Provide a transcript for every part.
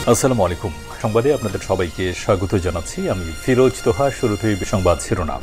আসসালামু আলাইকুম। সংবাদে আপনাদের সবাইকে স্বাগত জানাচ্ছি। আমি ফিরোজ তোহা। শুরুতেই সংবাদ শিরোনাম।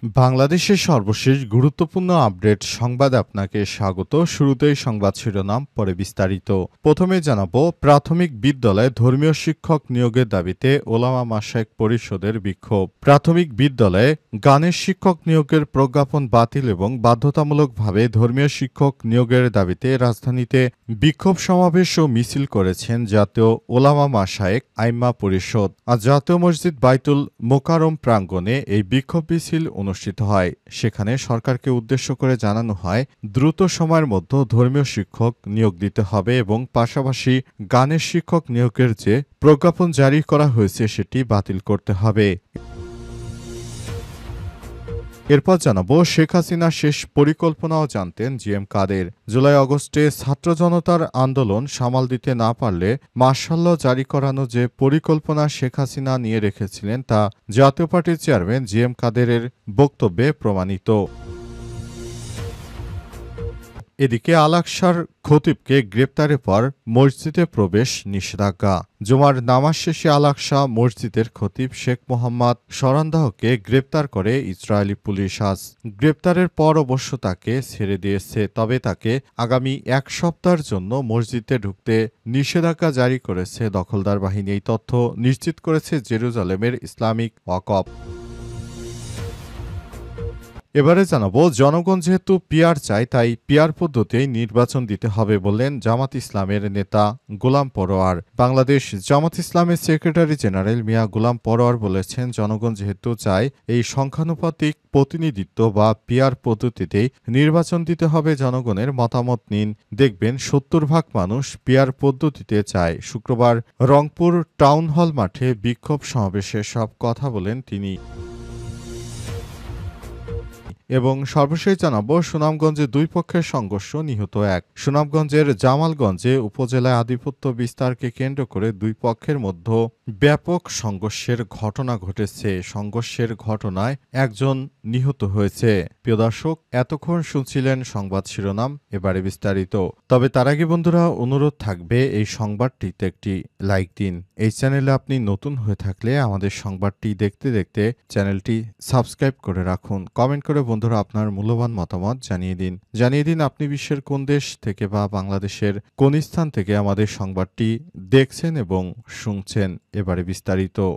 বাংলাদেশের সর্বশেষ গুরুত্বপূর্ণ আপডেট সংবাদে আপনাকে স্বাগত। শুরুতেই সংবাদ শিরোনাম, পরে বিস্তারিত। প্রথমে জানাবো, প্রাথমিক বিদ্যালয়ে ধর্মীয় শিক্ষক নিয়োগের দাবিতে ওলামা মাশায়েখ পরিষদের বিক্ষোভ। প্রাথমিক বিদ্যালয়ে গানের শিক্ষক নিয়োগের প্রজ্ঞাপন বাতিল এবং বাধ্যতামূলকভাবে ধর্মীয় শিক্ষক নিয়োগের দাবিতে রাজধানীতে বিক্ষোভ সমাবেশ ও মিছিল করেছেন জাতীয় ওলামা মাশায়েখ আইম্মা পরিষদ। আজ জাতীয় মসজিদ বাইতুল মোকাররম প্রাঙ্গণে এই বিক্ষোভ মিছিল অনুষ্ঠিত হয়। সেখানে সরকারকে উদ্দেশ্য করে জানানো হয়, দ্রুত সময়ের মধ্যে ধর্মীয় শিক্ষক নিয়োগ দিতে হবে এবং পাশাপাশি গানের শিক্ষক নিয়োগের যে প্রজ্ঞাপন জারি করা হয়েছে সেটি বাতিল করতে হবে। এরপর জানাবো, শেখ হাসিনার শেষ পরিকল্পনাও জানতেন জিএম কাদের। জুলাই আগস্টে ছাত্র জনতার আন্দোলন সামাল দিতে না পারলে মার্শাল্য জারি করানো যে পরিকল্পনা শেখ হাসিনা নিয়ে রেখেছিলেন তা জাতীয় পার্টির চেয়ারম্যান জিএম কাদেরের বক্তব্যে প্রমাণিত। এদিকে আল-আকসার খতিবকে গ্রেপ্তারের পর মসজিদে প্রবেশ নিষেধাজ্ঞা। জুমার নামাজ শেষে আল-আকসা মসজিদের খতিব শেখ মোহাম্মদ সরান্দাহকে গ্রেপ্তার করে ইসরায়েলি পুলিশ। আজ গ্রেপ্তারের পর অবশ্য তাকে ছেড়ে দিয়েছে, তবে তাকে আগামী এক সপ্তাহের জন্য মসজিদে ঢুকতে নিষেধাজ্ঞা জারি করেছে দখলদার বাহিনী। এই তথ্য নিশ্চিত করেছে জেরুজালেমের ইসলামিক ওয়াকফ। এবারে জানাবো, জনগণ যেহেতু পিআর চায় তাই পিআর পদ্ধতিই নির্বাচন দিতে হবে বললেন জামাত ইসলামের নেতা গোলাম পরোয়ার। বাংলাদেশ জামাত ইসলামের সেক্রেটারি জেনারেল মিয়া গোলাম পরোয়ার বলেছেন, জনগণ যেহেতু চায় এই সংখ্যানুপাতিক প্রতিনিধিত্ব বা পিআর পদ্ধতিতেই নির্বাচন দিতে হবে। জনগণের মতামত নিন, দেখবেন ৭০% মানুষ পিআর পদ্ধতিতে চায়। শুক্রবার রংপুর টাউন হল মাঠে বিক্ষোভ সমাবেশে সব কথা বলেন তিনি। এবং সর্বশেষ জানাবো, সুনামগঞ্জে দুই পক্ষের সংঘর্ষ, নিহত এক। সুনামগঞ্জের জামালগঞ্জে উপজেলায় আধিপত্য বিস্তারকে কেন্দ্র করে দুই পক্ষের মধ্যে ব্যাপক সংঘর্ষের ঘটনা ঘটেছে। সংঘর্ষের ঘটনায় একজন নিহত হয়েছে। প্রিয় দর্শক, এতক্ষণ শুনছিলেন সংবাদ শিরোনাম, এবারে বিস্তারিত। তবে তার আগে বন্ধুরা, অনুরোধ থাকবে এই সংবাদটিতে একটি লাইক দিন। এই চ্যানেলে আপনি নতুন হয়ে থাকলে আমাদের সংবাদটি দেখতে দেখতে চ্যানেলটি সাবস্ক্রাইব করে রাখুন। কমেন্ট করে বন্ধুরা আপনার মূল্যবান মতামত জানিয়ে দিন আপনি বিশ্বের কোন দেশ থেকে বা বাংলাদেশের কোন স্থান থেকে আমাদের সংবাদটি দেখছেন এবং শুনছেন। এবারে বিস্তারিত।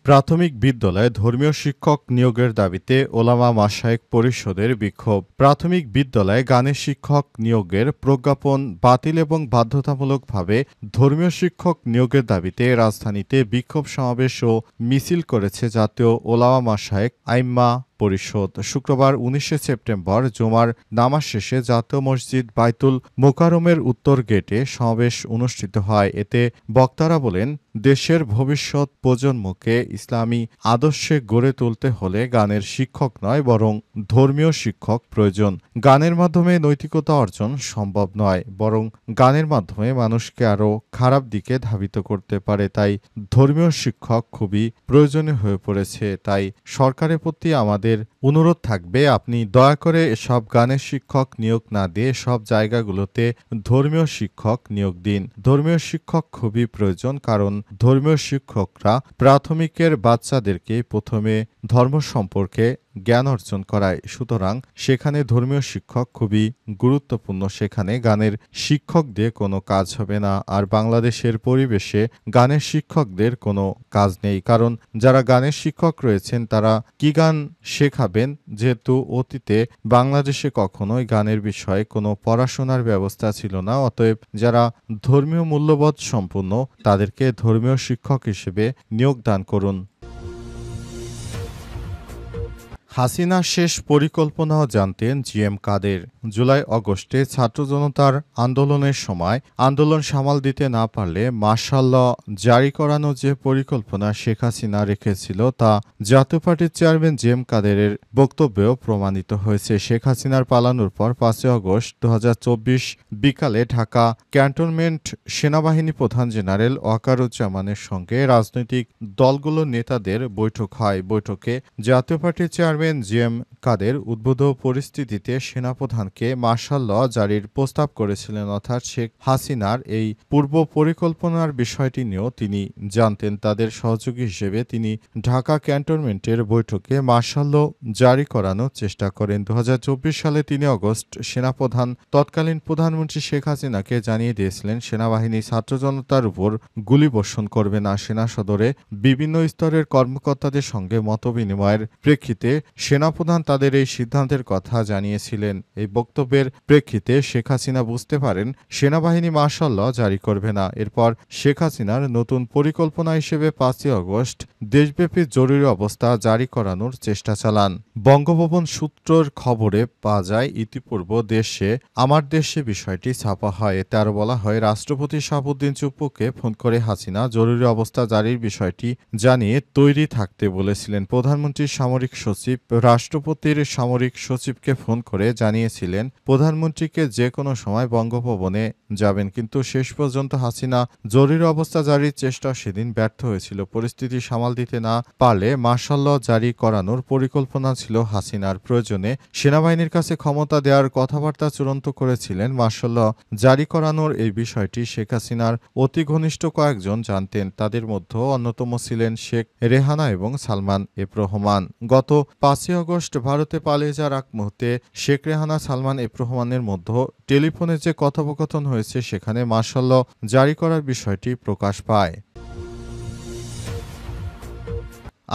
প্রাথমিক বিদ্যালয়ে ধর্মীয় শিক্ষক নিয়োগের দাবিতে ওলামা মাশায়েখ পরিষদের বিক্ষোভ। প্রাথমিক বিদ্যালয়ে গানের শিক্ষক নিয়োগের প্রজ্ঞাপন বাতিল এবং বাধ্যতামূলকভাবে ধর্মীয় শিক্ষক নিয়োগের দাবিতে রাজধানীতে বিক্ষোভ সমাবেশ ও মিছিল করেছে জাতীয় ওলামা মাশায়েখ আইম্মা পরিষদ। শুক্রবার ১৯ সেপ্টেম্বর জুমার নামাজ শেষে জাতীয় মসজিদ বাইতুল মোকাররমের উত্তর গেটে সমাবেশ অনুষ্ঠিত হয়। এতে বক্তারা বলেন, দেশের ভবিষ্যৎ প্রজন্মকে ইসলামী আদর্শে গড়ে তুলতে হলে গানের শিক্ষক নয় বরং ধর্মীয় শিক্ষক প্রয়োজন। গানের মাধ্যমে নৈতিকতা অর্জন সম্ভব নয়, বরং গানের মাধ্যমে মানুষকে আরও খারাপ দিকে ধাবিত করতে পারে। তাই ধর্মীয় শিক্ষক খুবই প্রয়োজনীয় হয়ে পড়েছে। তাই সরকারের প্রতি আমাদের অনুরোধ থাকবে, আপনি দয়া করে এসব গানের শিক্ষক নিয়োগ না দিয়ে সব জায়গাগুলোতে ধর্মীয় শিক্ষক নিয়োগ দিন। ধর্মীয় শিক্ষক খুবই প্রয়োজন, কারণ ধর্মীয় শিক্ষকরা প্রাথমিকের বাচ্চাদেরকে প্রথমে ধর্ম সম্পর্কে জ্ঞান অর্জন করায়। সুতরাং সেখানে ধর্মীয় শিক্ষক খুবই গুরুত্বপূর্ণ। সেখানে গানের শিক্ষক দিয়ে কোনো কাজ হবে না। আর বাংলাদেশের পরিবেশে গানের শিক্ষকদের কোনো কাজ নেই, কারণ যারা গানের শিক্ষক রয়েছেন তারা কি গান শেখাবেন, যেহেতু অতীতে বাংলাদেশে কখনোই গানের বিষয়ে কোনো পড়াশোনার ব্যবস্থা ছিল না। অতএব যারা ধর্মীয় মূল্যবোধ সম্পন্ন তাদেরকে ধর্মীয় শিক্ষক হিসেবে নিয়োগ দান করুন। হাসিনার শেষ পরিকল্পনাও জানতেন জিএম কাদের। জুলাই আগস্টে ছাত্র জনতার আন্দোলনের সময় আন্দোলন সামাল দিতে না পারলে মার্শাল ল জারি করানো যে পরিকল্পনা শেখ হাসিনা রেখেছিল তা জাতীয় পার্টির চেয়ারম্যান জিএম কাদেরের বক্তব্যেও প্রমাণিত হয়েছে। শেখ হাসিনার পালানোর পর ৫ আগস্ট ২০২৪ বিকালে ঢাকা ক্যান্টনমেন্ট সেনাবাহিনী প্রধান জেনারেল ওয়াকারুজ্জামানের সঙ্গে রাজনৈতিক দলগুলোর নেতাদের বৈঠক হয়। বৈঠকে জাতীয় পার্টির চেয়ারম্যান চেয়ারম্যান জিএম কাদের উদ্ভূত পরিস্থিতিতে সেনাপ্রধানকে মার্শাল ল জারির প্রস্তাব করেছিলেন, অর্থাৎ শেখ হাসিনার এই পূর্ব পরিকল্পনার বিষয়টি নিয়েও তিনি জানতেন। তাদের সহযোগী হিসেবে তিনি ঢাকা ক্যান্টনমেন্টের বৈঠকে মার্শাল ল জারি করানোর চেষ্টা করেন। 2024 সালে 3 আগস্ট সেনাপ্রধান তৎকালীন প্রধানমন্ত্রী শেখ হাসিনাকে জানিয়ে দিয়েছিলেন সেনাবাহিনী ছাত্র জনতার উপর গুলিবর্ষণ করবে না। সেনা সদরে বিভিন্ন স্তরের কর্মকর্তাদের সঙ্গে মতবিনিময়ের প্রেক্ষিতে সেনাপ্রধান তাদের এই সিদ্ধান্তের কথা জানিয়েছিলেন। এই বক্তব্যের প্রেক্ষিতে শেখ হাসিনা বুঝতে পারেন সেনাবাহিনী মার্শাল ল জারি করবে না। এরপর শেখ হাসিনার নতুন পরিকল্পনা হিসেবে 5 আগস্ট দেশব্যাপী জরুরি অবস্থা জারি করানোর চেষ্টা চালান। বঙ্গভবন সূত্রের খবরে পাওয়া যায়, ইতিপূর্বে দেশে আমার দেশে বিষয়টি ছাপা হয়। এতে আরও বলা হয়, রাষ্ট্রপতি শাহাবুদ্দিন চুপ্পুকে ফোন করে হাসিনা জরুরি অবস্থা জারির বিষয়টি জানিয়ে তৈরি থাকতে বলেছিলেন। প্রধানমন্ত্রীর সামরিক সচিব রাষ্ট্রপতির সামরিক সচিবকে ফোন করে জানিয়েছিলেন প্রধানমন্ত্রীকে যে কোনো সময় বঙ্গভবনে যাবেন, কিন্তু শেষ পর্যন্ত হাসিনা জরুরি অবস্থা জারির চেষ্টা সেদিন ব্যর্থ হয়েছিল। পরিস্থিতি সামাল দিতে না পারলে মার্শাল ল জারি করানোর পরিকল্পনা ছিল হাসিনার। প্রয়োজনে সেনাবাহিনীর কাছে ক্ষমতা দেওয়ার কথাবার্তা চূড়ান্ত করেছিলেন। মার্শাল ল জারি করানোর এই বিষয়টি শেখ হাসিনার অতি ঘনিষ্ঠ কয়েকজন জানতেন। তাদের মধ্যে অন্যতম ছিলেন শেখ রেহানা এবং সালমান এফ রহমান। গত 5 আগস্ট ভারতে পালিয়ে যাওয়ার আগ মুহূর্তে শেখ রেহানা সালমান এফ রহমানের মধ্যে টেলিফোনে যে কথোপকথন হয়েছে সেখানে মার্শাল ল জারি করার বিষয়টি প্রকাশ পায়।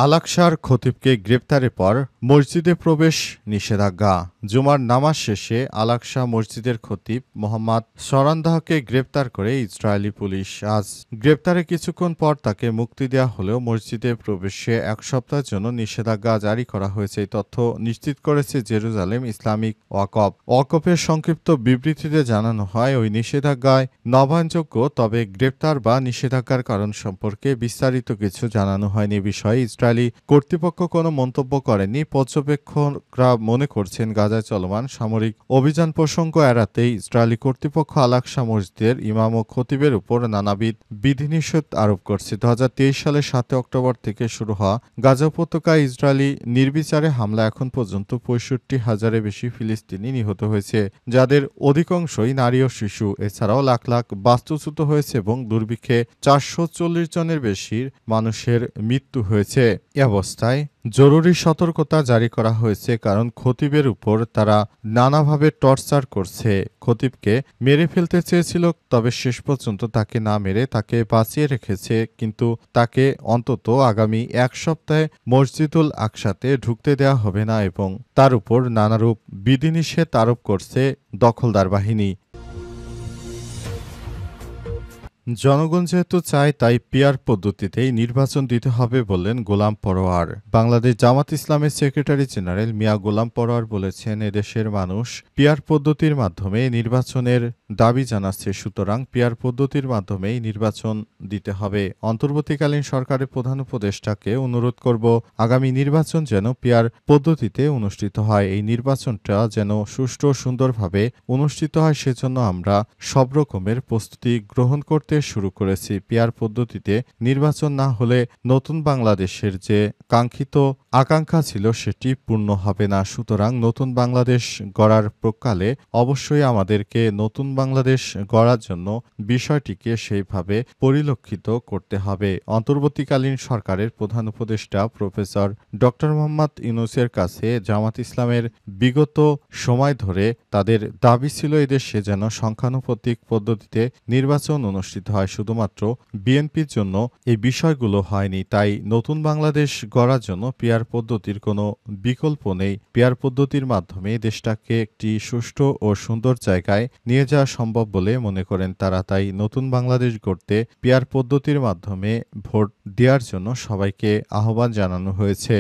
আল-আকসার খতিবকে গ্রেপ্তারের পর মসজিদে প্রবেশ নিষেধাজ্ঞা। জুমার নামাজ শেষে আল-আকসা মসজিদের খতিব মোহাম্মদ সরান্দাহকে গ্রেপ্তার করে ইসরায়েলি পুলিশ। আজ গ্রেপ্তারের কিছুক্ষণ পর তাকে মুক্তি দেওয়া হলেও মসজিদে প্রবেশে 1 সপ্তাহের জন্য নিষেধাজ্ঞা জারি করা হয়েছে। এই তথ্য নিশ্চিত করেছে জেরুজালেম ইসলামিক ওয়াকফ। ওয়াকফের সংক্ষিপ্ত বিবৃতিতে জানানো হয়, ওই নিষেধাজ্ঞায় নবায়নযোগ্য, তবে গ্রেপ্তার বা নিষেধাজ্ঞার কারণ সম্পর্কে বিস্তারিত কিছু জানানো হয়নি। বিষয়ে ইসরায়েলি কর্তৃপক্ষ কোনো মন্তব্য করেনি। পর্যবেক্ষকরা মনে করছেন গাজায় চলমান সামরিক অভিযান প্রসঙ্গ এড়াতেই ইসরায়েলি কর্তৃপক্ষ আল-আকসা মসজিদের ইমাম ও খতিবের উপর নানাবিধ বিধিনিষেধ আরোপ করছে। 2023 সালের 7 অক্টোবর থেকে শুরু হওয়া গাজা উপত্যকায় ইসরায়েলি নির্বিচারে হামলা এখন পর্যন্ত 65,000-এর বেশি ফিলিস্তিনি নিহত হয়েছে, যাদের অধিকাংশই নারী ও শিশু। এছাড়াও লাখ লাখ বাস্তুচ্যুত হয়েছে এবং দুর্ভিক্ষে 440 জনের বেশি মানুষের মৃত্যু হয়েছে। এ অবস্থায় জরুরি সতর্কতা জারি করা হয়েছে, কারণ খতিবের উপর তারা নানাভাবে টর্চার করছে। খতিবকে মেরে ফেলতে চেয়েছিল, তবে শেষ পর্যন্ত তাকে না মেরে তাকে বাঁচিয়ে রেখেছে, কিন্তু তাকে অন্তত আগামী 1 সপ্তাহে মসজিদুল আকসাতে ঢুকতে দেওয়া হবে না এবং তার উপর নানারূপ বিধিনিষেধ আরোপ করছে দখলদার বাহিনী। জনগণ যেহেতু চায়, তাই পিআর পদ্ধতিতেই নির্বাচন দিতে হবে বললেন গোলাম পরোয়ার। বাংলাদেশ জামাত ইসলামের সেক্রেটারি জেনারেল মিয়া গোলাম পরোয়ার বলেছেন, এদেশের মানুষ পিআর পদ্ধতির মাধ্যমে নির্বাচনের দাবি জানাচ্ছে, সুতরাং পিআর পদ্ধতির মাধ্যমেই নির্বাচন দিতে হবে। অন্তর্বর্তীকালীন সরকারের প্রধান উপদেষ্টাকে অনুরোধ করব, আগামী নির্বাচন যেন পিআর পদ্ধতিতে অনুষ্ঠিত হয়। এই নির্বাচনটা যেন সুষ্ঠু ও সুন্দরভাবে অনুষ্ঠিত হয়, সেজন্য আমরা সব রকমের প্রস্তুতি গ্রহণ করতে শুরু করেছি। পিআর পদ্ধতিতে নির্বাচন না হলে নতুন বাংলাদেশের যে কাঙ্ক্ষিত আকাঙ্ক্ষা ছিল সেটি পূর্ণ হবে না। সুতরাং নতুন বাংলাদেশ গড়ার প্রকালে অবশ্যই আমাদেরকে নতুন বাংলাদেশ গড়ার জন্য বিষয়টিকে সেইভাবে পরিলক্ষিত করতে হবে। অন্তর্বর্তীকালীন সরকারের প্রধান উপদেষ্টা প্রফেসর ডক্টর মোহাম্মদ ইউনূসের কাছে জামাত ইসলামের বিগত সময় ধরে তাদের দাবি ছিল, এদেশে যেন সংখ্যানুপাতিক পদ্ধতিতে নির্বাচন অনুষ্ঠিত হয়। শুধুমাত্র বিএনপির জন্য এই বিষয়গুলো হয়নি। তাই নতুন বাংলাদেশ গড়ার জন্য পিআর পদ্ধতির কোনো বিকল্প নেই। পিআর পদ্ধতির মাধ্যমে দেশটাকে একটি সুষ্ঠু ও সুন্দর জায়গায় নিয়ে যাওয়া সম্ভব বলে মনে করেন তারা। তাই নতুন বাংলাদেশ গড়তে পিআর পদ্ধতির মাধ্যমে ভোট দেওয়ার জন্য সবাইকে আহ্বান জানানো হয়েছে।